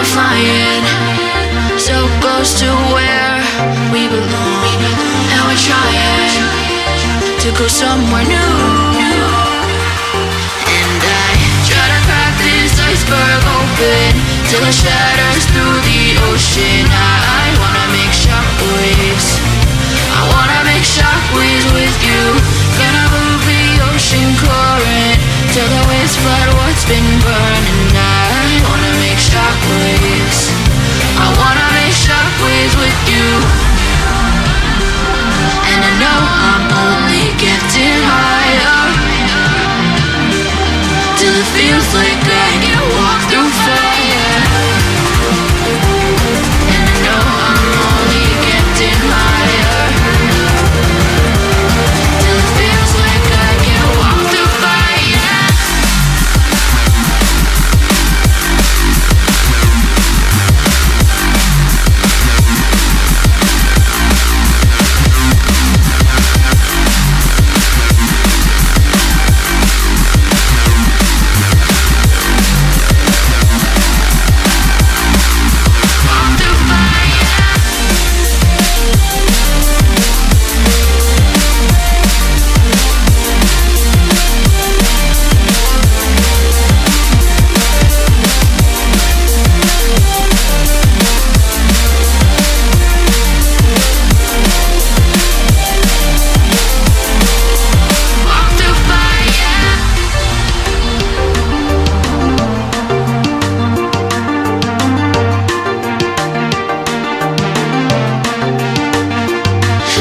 we're flying so close to where we belong, and we're trying to go somewhere new. And I try to crack this iceberg open till it shatters through the ocean. I wanna make shockwaves. I wanna make shockwaves with you. Gonna move the ocean current till the waves flood what's been burning. I wanna make shockwaves. I wanna make shockwaves with you. And I know I'm only getting higher till it feels like I can walk through fire. And I know I'm only getting higher till it feels like I can walk through fire.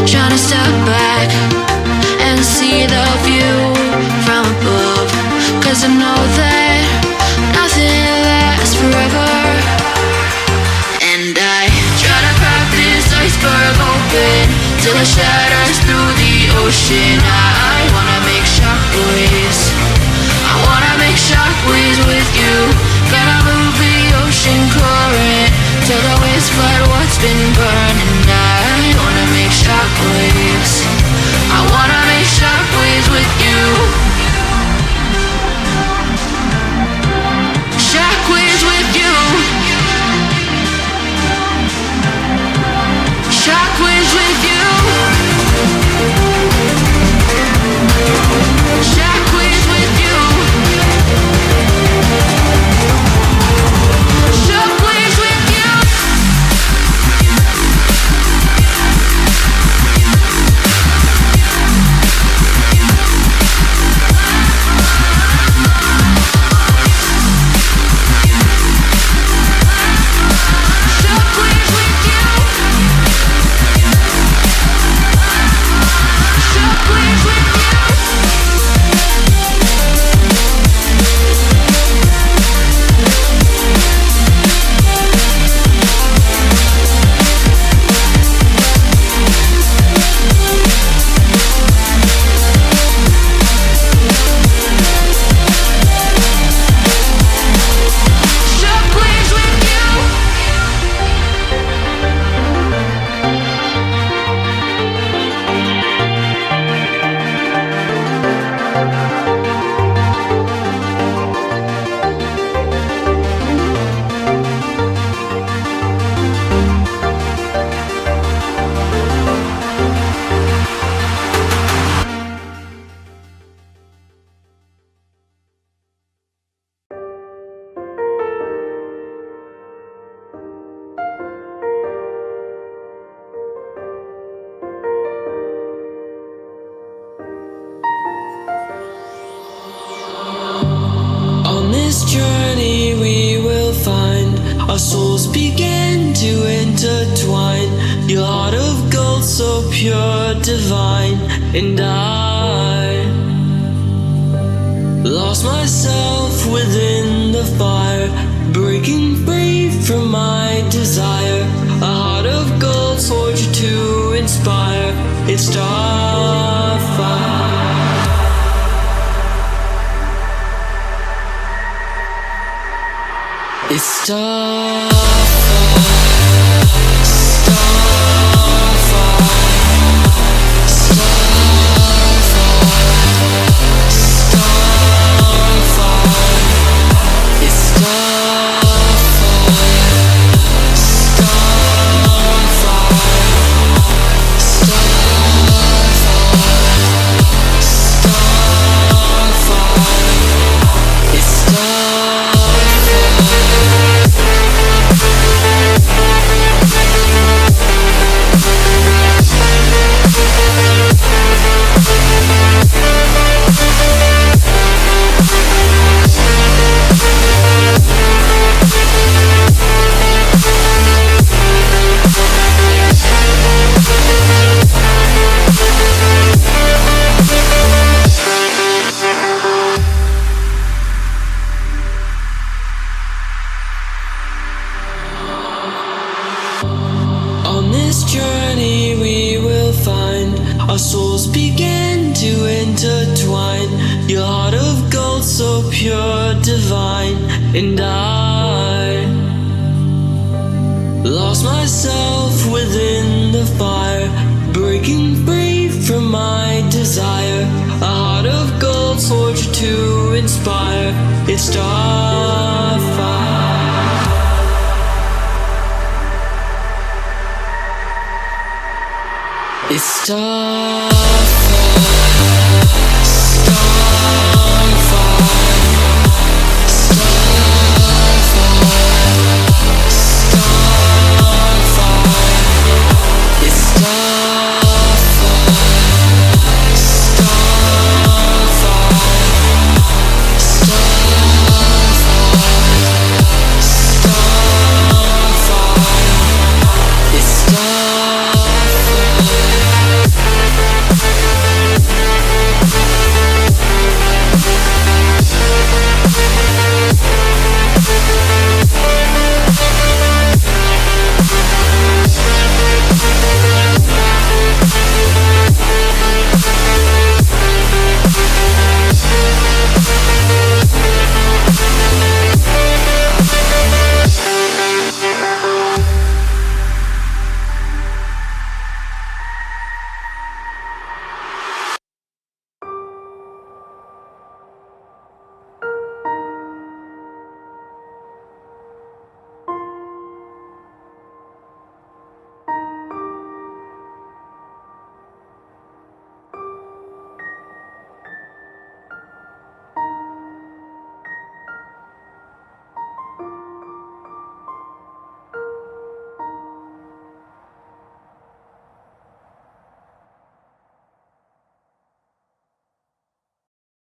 Trying to step back and see the view from above, 'cause I know that nothing lasts forever. And I try to crack this iceberg open till it shatters through the ocean. I wanna make shockwaves. I wanna make shockwaves with you. Gonna move the ocean current till the waves flood what's been burning. I wanna make shockwaves. I wanna make shockwaves with you. Shockwaves with you. Shockwaves with you. Shockwaves with you. Shockwaves with you. Journey we will find our souls begin to intertwine. Your heart of gold so pure, divine. And I lost myself within the fire, breaking free from my desire. A heart of gold forged to inspire. It's starfire. It's starfire, starfire, starfire, starfire. It's starfire. our souls began to intertwine. Your heart of gold, so pure, divine. And I lost myself within the fire, breaking free from my desire. A heart of gold, forged to inspire. It's starfire. It's starfire.